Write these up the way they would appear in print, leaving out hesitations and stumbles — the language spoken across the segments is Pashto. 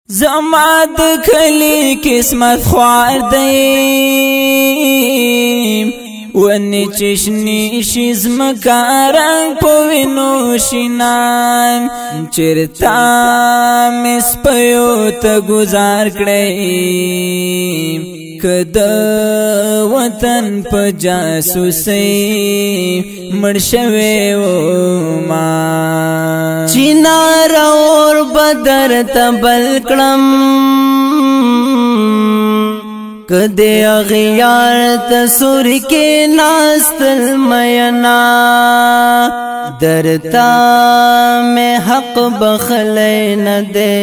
زما د کلی قسمت خوار دیم ونی چشنی شیز مکارنگ پوینو شینان چرتا مس پیو تا گزار کڑیم کد وطن پا جاسوسی مرشوی و ما چینار اور بدر تبل کڑم کدے اغیار تسور کے ناستل مینا درتا میں حق بخلے نہ دے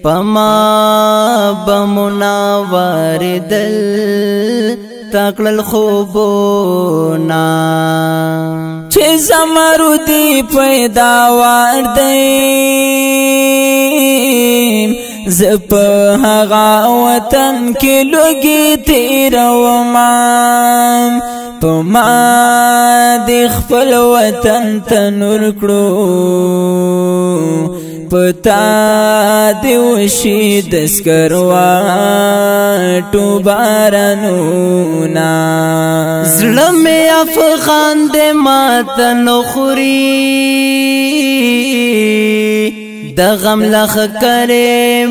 پما بمناور دل تاکل خوبونا چه زمرودی پیداوار دیم زپ هغا وطن کی لوگی تیرومام پما دی خپل وطن تنور کړو پتا دی وشي دسکروا ټو بارانونا زړه مې افغان دې مات نخوري د غم لخ کرے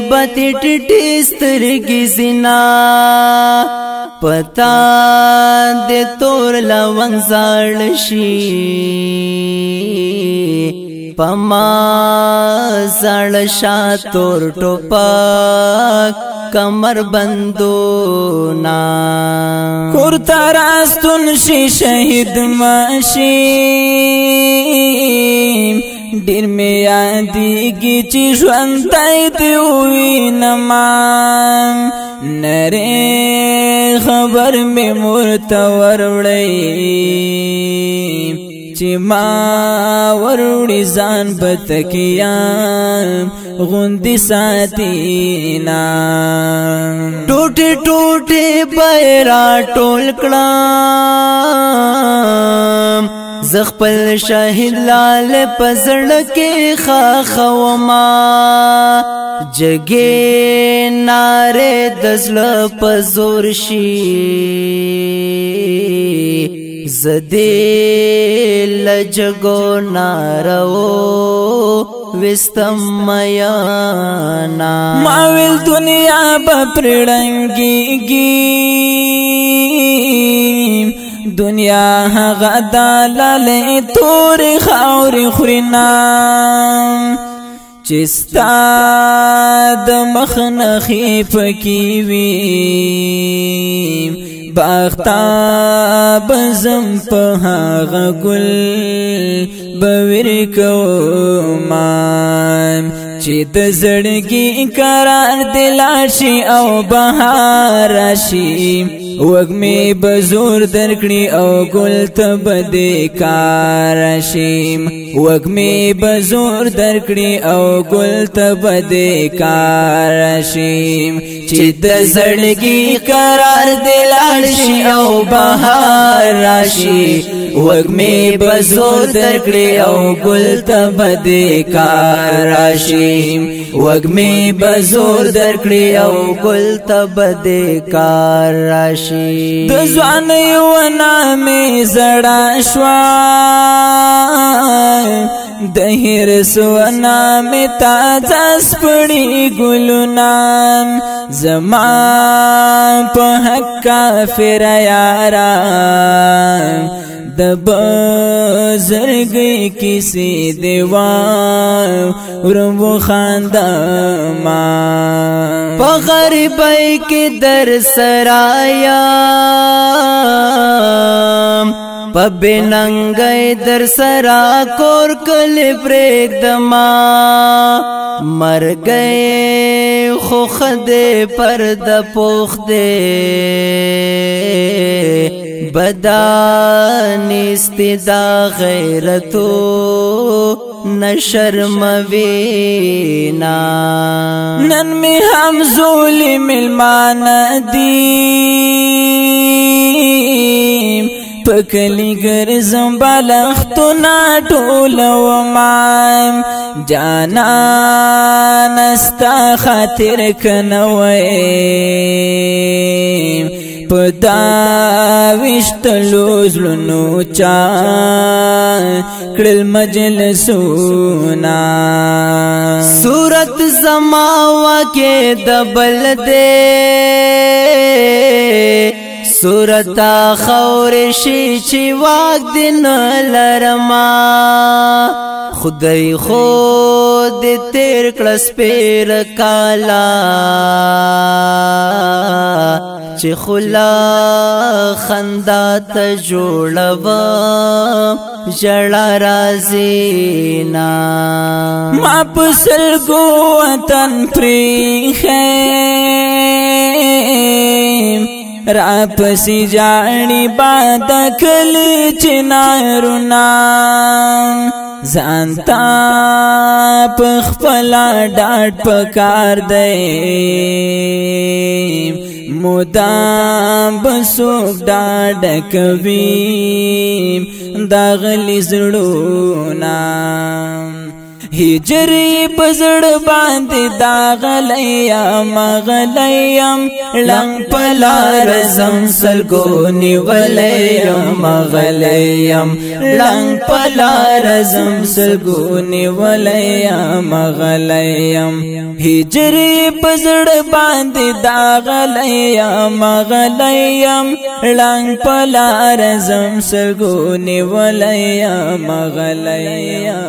بتی ټټي سترګې زنا پتا دې تور لونګ زړ شي پما زړ شا تور ټوپک کمر بندونا کور تراستون شي شهید ماشیم ډیر می یادېږي چې ژوندی دی ووینما نرې خبر مې مورته وروړی چې ما وروړي ځان به تکیام غوندې ساتینا ټوټې ټوټې بیرا ټول کړم زخپل شاهد لال پزړ کې خاخوما جګې ناره دزل پزور شي زدې لجګو نارو وستم میانا ما ویل دنیا به پرړنګيږي دنیا هغه دلاله تور خاور خورنا چستا د مخنخي پکی وی باغتا بزم په هغه ګل بویر کوم چې د زړګي قرار دلاشي او بهار راشي وګمې بزور درکړي او ګل ته بده کار شیم وګمې بزور درکړي او ګل ته بده کار شیم چې د زړګي قرار دلاشي او بهار راشي وګمې بزور درکړي او ګل ته بده کار راشي وګمې بزور درکړي او ګل ته بده کار راشي د ځوان یو نامې زړه شوا د هر سو نامې تازه سپړي ګلونه زما په حق کافر یارا د بزرګي کیسې دیوان ورو خاندما په غریبۍ کې در سرایا په بننګۍ در سرا کور کلی پرېږدما مرګۍ خو خدای پرد پوخ دې بدانستی دا غیرتو نشرم وینا نن می هم ظلم المان دیم پکلی ګرځم بالښتونه ټولومه جانانه ستا خاطر که نه ویم په دا ویشتلو زړونو چا کړل مجلسونه صورت زما واکې د بل دی صورت خور شي چې واک دې نه لرما خدای خود تیر کړه سپېر کالا چې خلا خندا ته جوړوم ژړا راځي نه ما په سلګو وطن پرېښیم را پسې جاړي باد کلی چنارونه ځانتا په خپله ډاډ پکار دی مدام به څوک ډاډ کوي داغلي زړونه هجری بزړ باندې داغلیم غلیم لنګ پلار زم سلګونی ولیم غلیم لنګ پلار زم سلګونی ولیم غلیم هجری بزړ باندې داغلیم غلیم لنګ پلار زم سلګونی ولیم غلیم